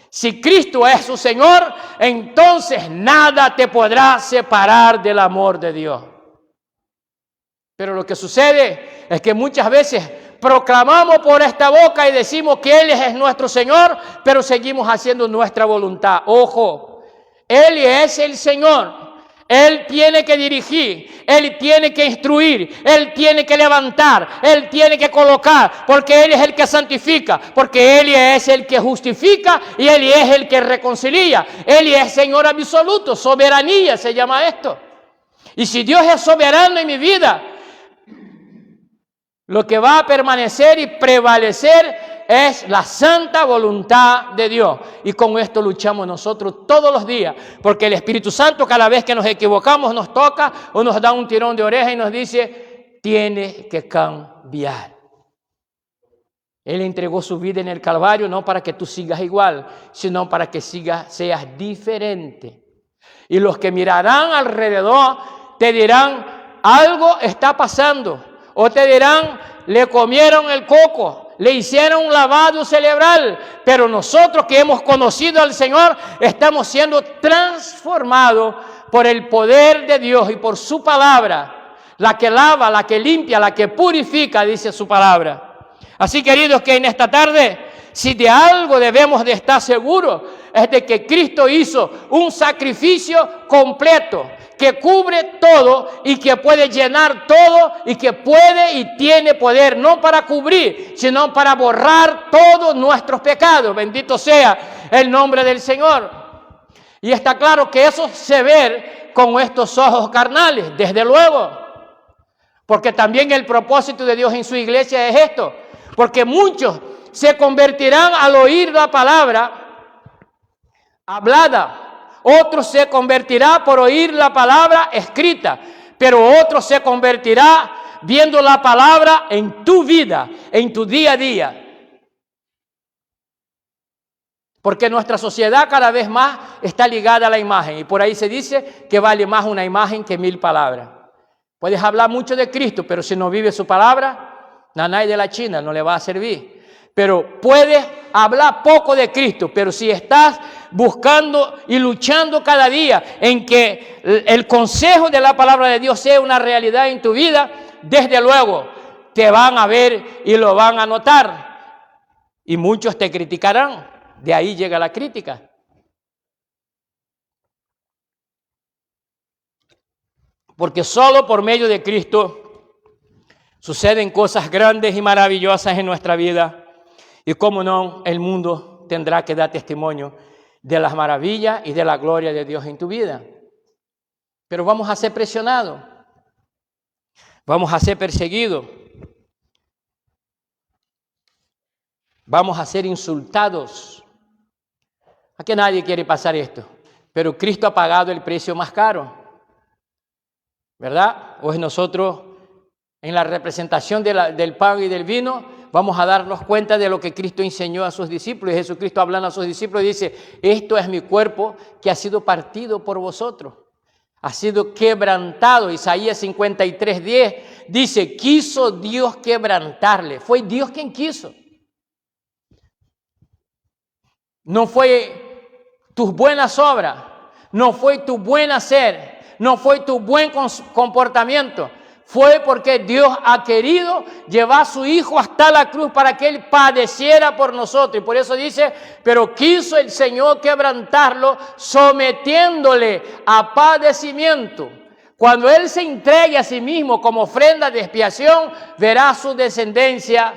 Si Cristo es su Señor, entonces nada te podrá separar del amor de Dios. Pero lo que sucede es que muchas veces proclamamos por esta boca y decimos que Él es nuestro Señor, pero seguimos haciendo nuestra voluntad. Ojo, Él es el Señor. Él tiene que dirigir, Él tiene que instruir, Él tiene que levantar, Él tiene que colocar, porque Él es el que santifica, porque Él es el que justifica y Él es el que reconcilia. Él es Señor absoluto, soberanía se llama esto. Y si Dios es soberano en mi vida, lo que va a permanecer y prevalecer es la santa voluntad de Dios. Y con esto luchamos nosotros todos los días, porque el Espíritu Santo cada vez que nos equivocamos nos toca o nos da un tirón de oreja y nos dice, tienes que cambiar. Él entregó su vida en el Calvario no para que tú sigas igual, sino para que seas diferente. Y los que mirarán alrededor te dirán, algo está pasando. O te dirán, le comieron el coco, le hicieron un lavado cerebral. Pero nosotros que hemos conocido al Señor, estamos siendo transformados por el poder de Dios y por su palabra. La que lava, la que limpia, la que purifica, dice su palabra. Así, queridos, que en esta tarde, si de algo debemos de estar seguros, es de que Cristo hizo un sacrificio completo, que cubre todo y que puede llenar todo y que puede y tiene poder, no para cubrir, sino para borrar todos nuestros pecados. Bendito sea el nombre del Señor. Y está claro que eso se ve con estos ojos carnales, desde luego. Porque también el propósito de Dios en su iglesia es esto. Porque muchos se convertirán al oír la palabra hablada. Otros se convertirán por oír la palabra escrita. Pero otros se convertirán viendo la palabra en tu vida, en tu día a día. Porque nuestra sociedad cada vez más está ligada a la imagen. Y por ahí se dice que vale más una imagen que 1000 palabras. Puedes hablar mucho de Cristo, pero si no vive su palabra, nanay de la China no le va a servir. Pero puedes hablar poco de Cristo, pero si estás buscando y luchando cada día en que el consejo de la palabra de Dios sea una realidad en tu vida, desde luego te van a ver y lo van a notar. Y muchos te criticarán. De ahí llega la crítica. Porque solo por medio de Cristo suceden cosas grandes y maravillosas en nuestra vida. Y cómo no, el mundo tendrá que dar testimonio de las maravillas y de la gloria de Dios en tu vida. Pero vamos a ser presionados. Vamos a ser perseguidos. Vamos a ser insultados. Aquí nadie quiere pasar esto. Pero Cristo ha pagado el precio más caro. ¿Verdad? Hoy nosotros, en la representación del pan y del vino, vamos a darnos cuenta de lo que Cristo enseñó a sus discípulos. Y Jesucristo hablando a sus discípulos dice, esto es mi cuerpo que ha sido partido por vosotros. Ha sido quebrantado. Isaías 53:10 dice, quiso Dios quebrantarle. Fue Dios quien quiso. No fue tus buenas obras, no fue tu buen hacer, no fue tu buen comportamiento. Fue porque Dios ha querido llevar a su Hijo hasta la cruz para que Él padeciera por nosotros. Y por eso dice, pero quiso el Señor quebrantarlo, sometiéndole a padecimiento. Cuando Él se entregue a sí mismo como ofrenda de expiación, verá su descendencia,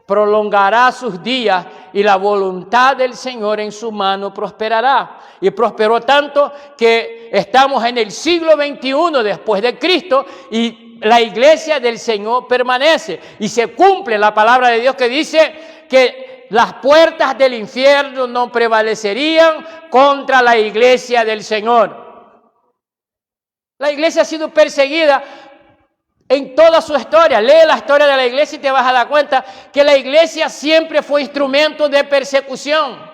prolongará sus días y la voluntad del Señor en su mano prosperará. Y prosperó tanto que estamos en el siglo XXI después de Cristo y la iglesia del Señor permanece. Y se cumple la palabra de Dios que dice que las puertas del infierno no prevalecerían contra la iglesia del Señor. La iglesia ha sido perseguida en toda su historia. Lee la historia de la iglesia y te vas a dar cuenta que la iglesia siempre fue instrumento de persecución,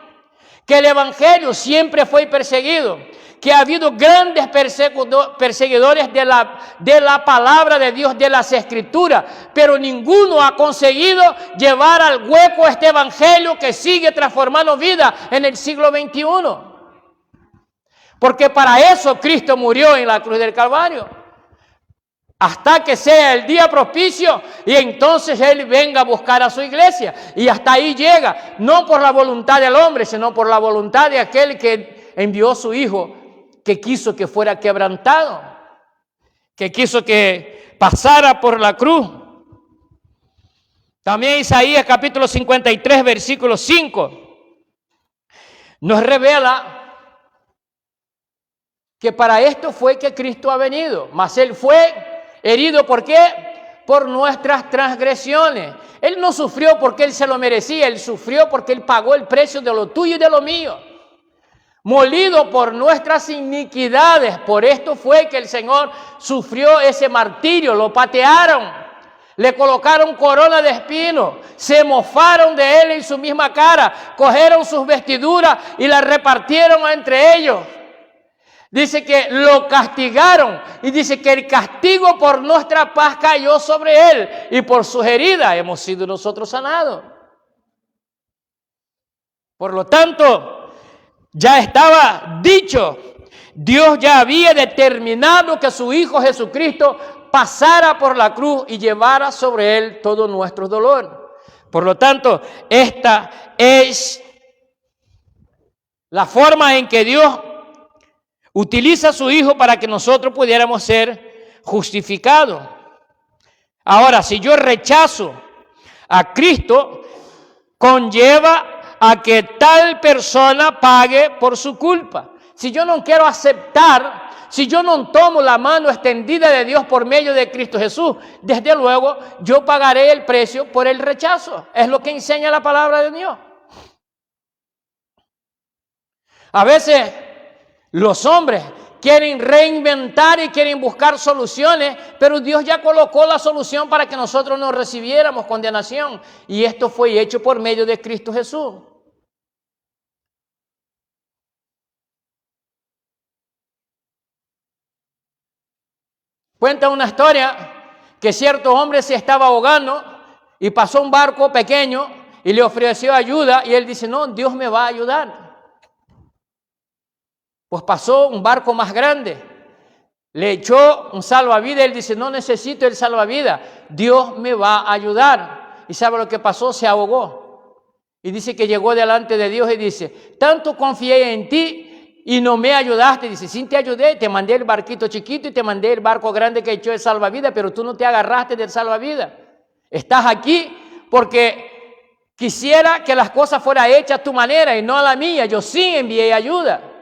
que el evangelio siempre fue perseguido, que ha habido grandes perseguidores de la palabra de Dios, de las escrituras, pero ninguno ha conseguido llevar al hueco este evangelio que sigue transformando vida en el siglo XXI. Porque para eso Cristo murió en la cruz del Calvario. Hasta que sea el día propicio y entonces Él venga a buscar a su iglesia. Y hasta ahí llega, no por la voluntad del hombre, sino por la voluntad de aquel que envió a su Hijo, que quiso que fuera quebrantado, que quiso que pasara por la cruz. También Isaías capítulo 53, versículo 5, nos revela que para esto fue que Cristo ha venido, mas Él fue herido, ¿por qué? Por nuestras transgresiones. Él no sufrió porque Él se lo merecía, Él sufrió porque Él pagó el precio de lo tuyo y de lo mío. Molido por nuestras iniquidades, por esto fue que el Señor sufrió ese martirio, lo patearon, le colocaron corona de espinos, se mofaron de Él en su misma cara, cogieron sus vestiduras y las repartieron entre ellos. Dice que lo castigaron y dice que el castigo por nuestra paz cayó sobre Él y por sus heridas hemos sido nosotros sanados. Por lo tanto, ya estaba dicho, Dios ya había determinado que su Hijo Jesucristo pasara por la cruz y llevara sobre Él todo nuestro dolor. Por lo tanto, esta es la forma en que Dios utiliza a su Hijo para que nosotros pudiéramos ser justificados. Ahora, si yo rechazo a Cristo, conlleva a que tal persona pague por su culpa. Si yo no quiero aceptar si yo no tomo la mano extendida de Dios por medio de Cristo Jesús, desde luego yo pagaré el precio por el rechazo. Es lo que enseña la palabra de Dios. A veces los hombres quieren reinventar y quieren buscar soluciones, pero Dios ya colocó la solución para que nosotros no recibiéramos condenación. Y esto fue hecho por medio de Cristo Jesús. Cuenta una historia que cierto hombre se estaba ahogando y pasó un barco pequeño y le ofreció ayuda y él dice, no, Dios me va a ayudar. Pues pasó un barco más grande, le echó un salvavidas, él dice, no necesito el salvavidas, Dios me va a ayudar. ¿Y sabe lo que pasó? Se ahogó. Y dice que llegó delante de Dios y dice, tanto confié en ti y no me ayudaste. Dice, sí te ayudé, te mandé el barquito chiquito y te mandé el barco grande que echó el salvavidas, pero tú no te agarraste del salvavidas. Estás aquí porque quisiera que las cosas fueran hechas a tu manera y no a la mía. Yo sí envié ayuda.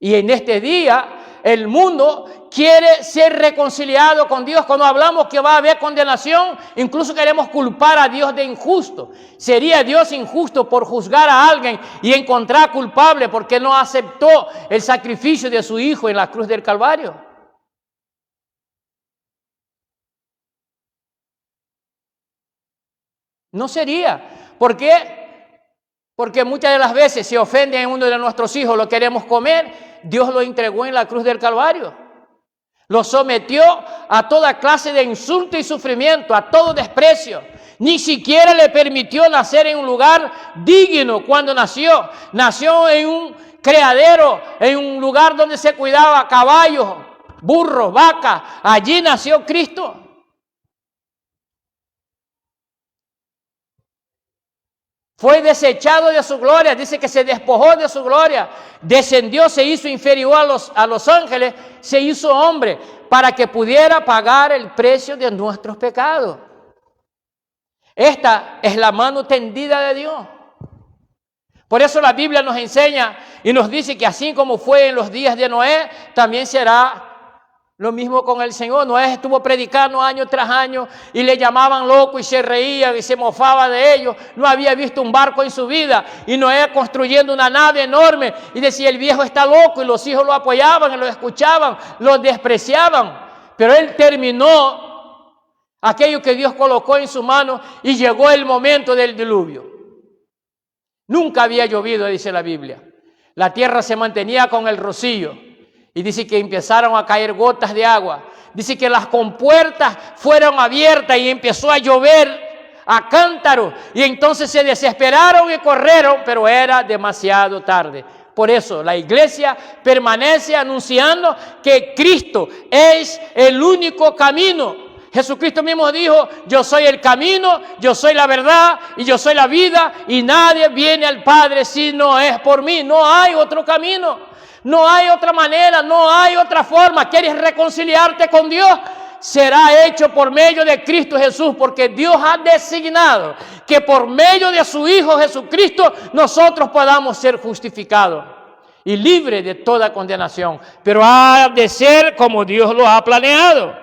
Y en este día el mundo quiere ser reconciliado con Dios. Cuando hablamos que va a haber condenación, incluso queremos culpar a Dios de injusto. ¿Sería Dios injusto por juzgar a alguien y encontrar culpable porque no aceptó el sacrificio de su Hijo en la cruz del Calvario? No sería. ¿Por qué? Porque muchas de las veces se ofende a uno de nuestros hijos, lo queremos comer, Dios lo entregó en la cruz del Calvario. Lo sometió a toda clase de insulto y sufrimiento, a todo desprecio. Ni siquiera le permitió nacer en un lugar digno cuando nació. Nació en un criadero, en un lugar donde se cuidaba caballos, burros, vacas. Allí nació Cristo. Fue desechado de su gloria, dice que se despojó de su gloria, descendió, se hizo inferior a los ángeles, se hizo hombre para que pudiera pagar el precio de nuestros pecados. Esta es la mano tendida de Dios. Por eso la Biblia nos enseña y nos dice que así como fue en los días de Noé, también será lo mismo con el Señor. Noé estuvo predicando año tras año y le llamaban loco y se reían y se mofaba de ellos. No había visto un barco en su vida. Y Noé construyendo una nave enorme y decía, el viejo está loco, y los hijos lo apoyaban y lo escuchaban, lo despreciaban. Pero él terminó aquello que Dios colocó en su mano y llegó el momento del diluvio. Nunca había llovido, dice la Biblia. La tierra se mantenía con el rocío. Y dice que empezaron a caer gotas de agua. Dice que las compuertas fueron abiertas y empezó a llover a cántaros. Y entonces se desesperaron y corrieron, pero era demasiado tarde. Por eso la iglesia permanece anunciando que Cristo es el único camino. Jesucristo mismo dijo, yo soy el camino, yo soy la verdad y yo soy la vida. Y nadie viene al Padre si no es por mí. No hay otro camino. No hay otra manera, no hay otra forma. ¿Quieres reconciliarte con Dios? Será hecho por medio de Cristo Jesús, porque Dios ha designado que por medio de su Hijo Jesucristo nosotros podamos ser justificados y libres de toda condenación. Pero ha de ser como Dios lo ha planeado.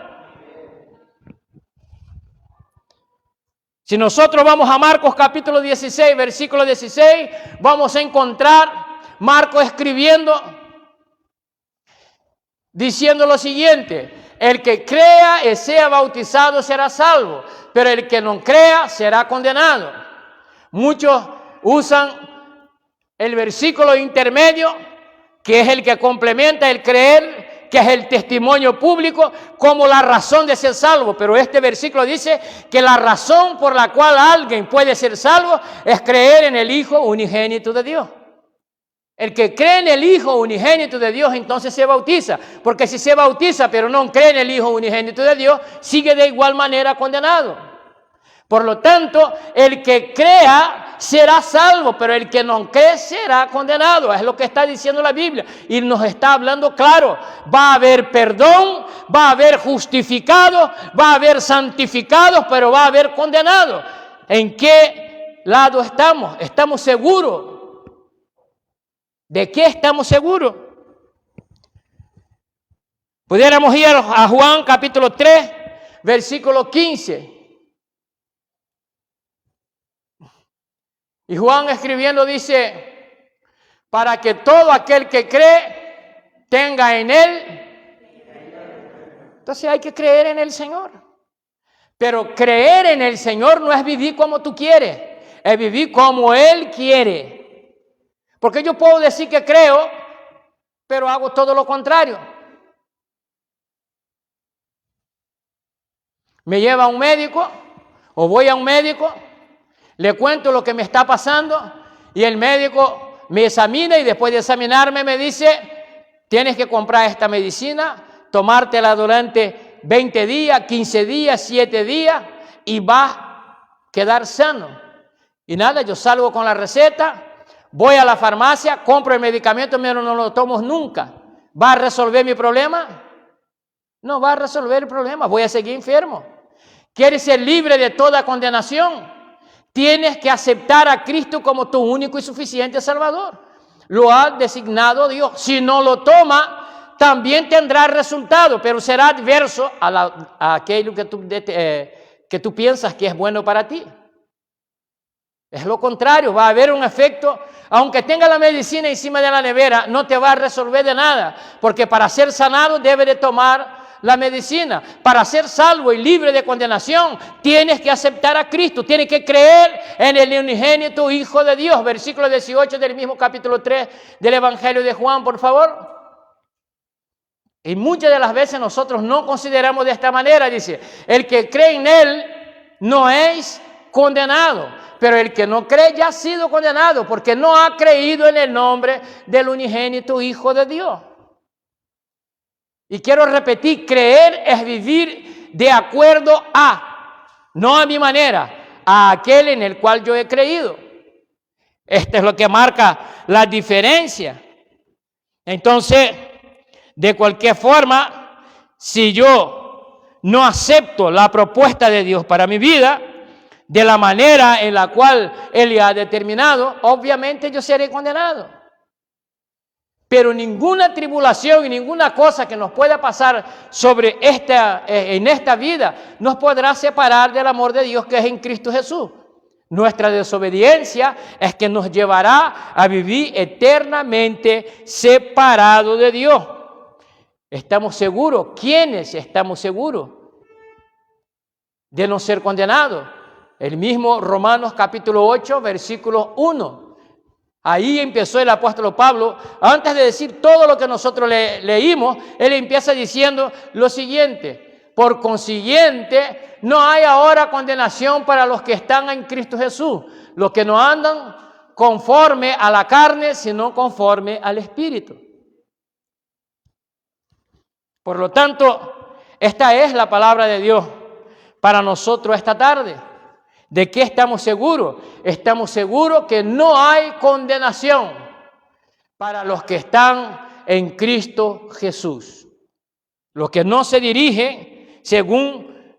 Si nosotros vamos a Marcos capítulo 16, versículo 16, vamos a encontrar Marcos escribiendo, diciendo lo siguiente, el que crea y sea bautizado será salvo, pero el que no crea será condenado. Muchos usan el versículo intermedio, que es el que complementa el creer, que es el testimonio público, como la razón de ser salvo. Pero este versículo dice que la razón por la cual alguien puede ser salvo es creer en el Hijo unigénito de Dios. El que cree en el Hijo unigénito de Dios, entonces se bautiza. Porque si se bautiza, pero no cree en el Hijo unigénito de Dios, sigue de igual manera condenado. Por lo tanto, el que crea será salvo, pero el que no cree será condenado. Es lo que está diciendo la Biblia. Y nos está hablando claro. Va a haber perdón, va a haber justificados, va a haber santificados, pero va a haber condenados. ¿En qué lado estamos? ¿Estamos seguros? ¿De qué estamos seguros? Pudiéramos ir a Juan capítulo 3, versículo 15. Y Juan escribiendo dice, para que todo aquel que cree tenga en él. Entonces hay que creer en el Señor. Pero creer en el Señor no es vivir como tú quieres, es vivir como Él quiere. Porque yo puedo decir que creo, pero hago todo lo contrario. Me lleva a un médico o voy a un médico, le cuento lo que me está pasando y el médico me examina y después de examinarme me dice, tienes que comprar esta medicina, tomártela durante 20 días, 15 días, 7 días y vas a quedar sano. Y nada, yo salgo con la receta, voy a la farmacia, compro el medicamento, pero no lo tomo nunca. ¿Va a resolver mi problema? No va a resolver el problema, voy a seguir enfermo. ¿Quieres ser libre de toda condenación? Tienes que aceptar a Cristo como tu único y suficiente Salvador. Lo ha designado Dios. Si no lo toma, también tendrá resultado, pero será adverso a aquello que tú piensas que es bueno para ti. Es lo contrario, va a haber un efecto, aunque tenga la medicina encima de la nevera, no te va a resolver de nada, porque para ser sanado debe de tomar la medicina. Para ser salvo y libre de condenación, tienes que aceptar a Cristo, tienes que creer en el unigénito Hijo de Dios. Versículo 18 del mismo capítulo 3 del Evangelio de Juan, por favor. Y muchas de las veces nosotros no consideramos de esta manera, dice, el que cree en Él no es condenado, pero el que no cree ya ha sido condenado porque no ha creído en el nombre del unigénito Hijo de Dios. Y quiero repetir, creer es vivir de acuerdo a, no a mi manera, a aquel en el cual yo he creído. Esto es lo que marca la diferencia. Entonces, de cualquier forma, si yo no acepto la propuesta de Dios para mi vida, de la manera en la cual Él ha determinado, obviamente yo seré condenado. Pero ninguna tribulación y ninguna cosa que nos pueda pasar en esta vida nos podrá separar del amor de Dios que es en Cristo Jesús. Nuestra desobediencia es que nos llevará a vivir eternamente separados de Dios. ¿Estamos seguros? ¿Quiénes estamos seguros de no ser condenados? El mismo Romanos capítulo 8, versículo 1. Ahí empezó el apóstol Pablo, antes de decir todo lo que nosotros leímos, él empieza diciendo lo siguiente: por consiguiente, no hay ahora condenación para los que están en Cristo Jesús, los que no andan conforme a la carne, sino conforme al Espíritu. Por lo tanto, esta es la palabra de Dios para nosotros esta tarde. ¿De qué estamos seguros? Estamos seguros que no hay condenación para los que están en Cristo Jesús. Los que no se dirigen según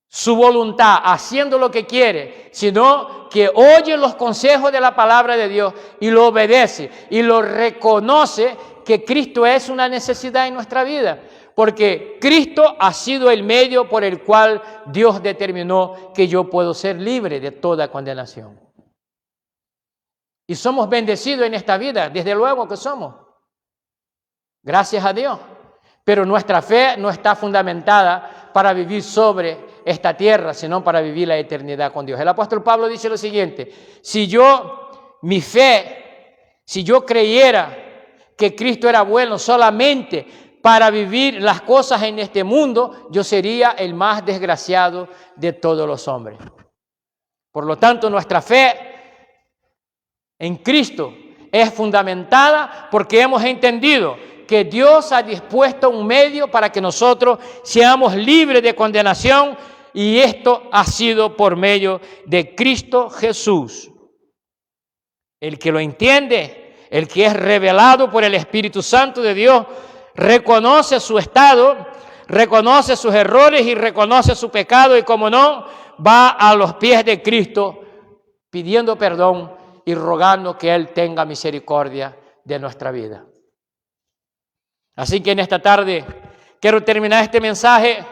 su voluntad, haciendo lo que quiere, sino que oye los consejos de la palabra de Dios y lo obedece y lo reconoce que Cristo es una necesidad en nuestra vida. Porque Cristo ha sido el medio por el cual Dios determinó que yo puedo ser libre de toda condenación. Y somos bendecidos en esta vida, desde luego que somos. Gracias a Dios. Pero nuestra fe no está fundamentada para vivir sobre esta tierra, sino para vivir la eternidad con Dios. El apóstol Pablo dice lo siguiente: si yo creyera que Cristo era bueno solamente para vivir las cosas en este mundo, yo sería el más desgraciado de todos los hombres. Por lo tanto, nuestra fe en Cristo es fundamentada porque hemos entendido que Dios ha dispuesto un medio para que nosotros seamos libres de condenación, y esto ha sido por medio de Cristo Jesús. El que lo entiende, el que es revelado por el Espíritu Santo de Dios, reconoce su estado, reconoce sus errores y reconoce su pecado, y como no, va a los pies de Cristo pidiendo perdón y rogando que Él tenga misericordia de nuestra vida. Así que en esta tarde quiero terminar este mensaje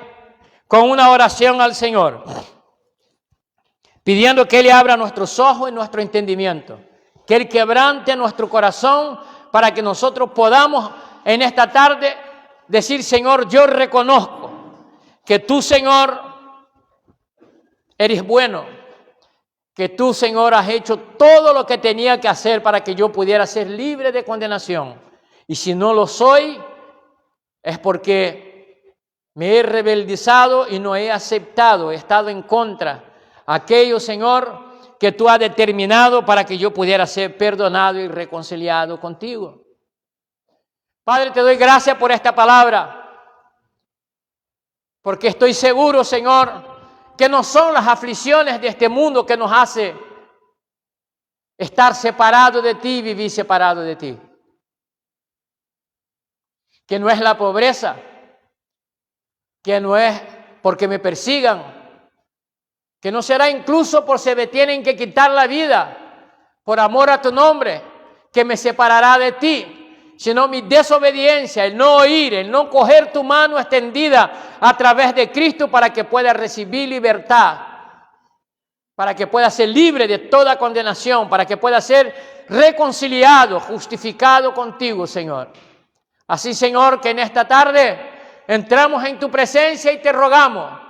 con una oración al Señor, pidiendo que Él abra nuestros ojos y nuestro entendimiento, que Él quebrante nuestro corazón para que nosotros podamos en esta tarde decir: Señor, yo reconozco que tú, Señor, eres bueno, que tú, Señor, has hecho todo lo que tenía que hacer para que yo pudiera ser libre de condenación. Y si no lo soy, es porque me he rebeldizado y no he aceptado, he estado en contra aquello, Señor, que tú has determinado para que yo pudiera ser perdonado y reconciliado contigo. Padre, te doy gracias por esta palabra, porque estoy seguro, Señor, que no son las aflicciones de este mundo que nos hace estar separados de ti y vivir separados de ti. Que no es la pobreza, que no es porque me persigan, que no será incluso por si me tienen que quitar la vida por amor a tu nombre, que me separará de ti, sino mi desobediencia, el no oír, el no coger tu mano extendida a través de Cristo para que pueda recibir libertad, para que pueda ser libre de toda condenación, para que pueda ser reconciliado, justificado contigo, Señor. Así, Señor, que en esta tarde entramos en tu presencia y te rogamos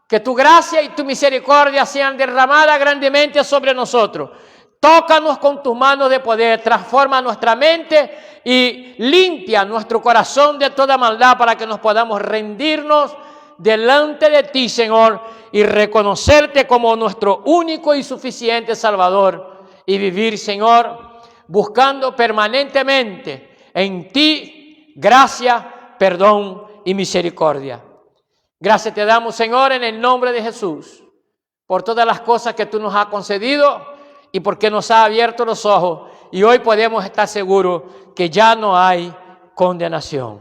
que tu gracia y tu misericordia sean derramadas grandemente sobre nosotros. Tócanos con tus manos de poder, transforma nuestra mente y limpia nuestro corazón de toda maldad para que nos podamos rendirnos delante de ti, Señor, y reconocerte como nuestro único y suficiente Salvador y vivir, Señor, buscando permanentemente en ti gracia, perdón y misericordia. Gracias te damos, Señor, en el nombre de Jesús, por todas las cosas que tú nos has concedido y porque nos ha abierto los ojos y hoy podemos estar seguros que ya no hay condenación.